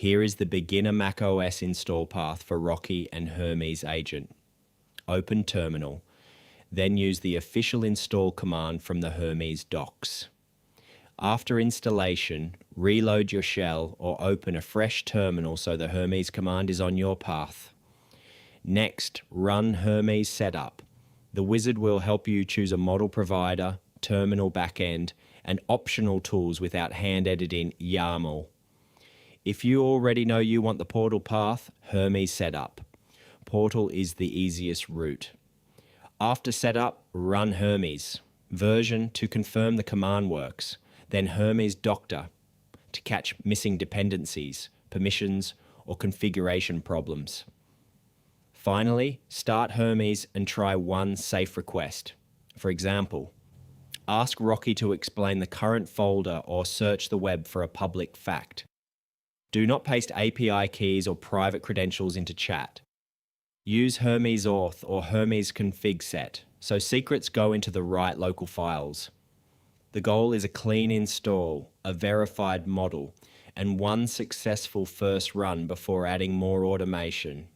Here is the beginner macOS install path for Rocky and Hermes Agent. Open Terminal, then use the official install command from the Hermes docs. After installation, reload your shell or open a fresh terminal so the Hermes command is on your path. Next, run Hermes Setup. The wizard will help you choose a model provider, terminal backend, and optional tools without hand-editing YAML. If you already know you want the portal path, Hermes Setup. Portal is the easiest route. After setup, run Hermes. Version to confirm the command works. Then Hermes Doctor to catch missing dependencies, permissions, or configuration problems. Finally, start Hermes and try one safe request. For example, ask Rocky to explain the current folder or search the web for a public fact. Do not paste API keys or private credentials into chat. Use Hermes Auth or Hermes config set, so secrets go into the right local files. The goal is a clean install, a verified model, and one successful first run before adding more automation.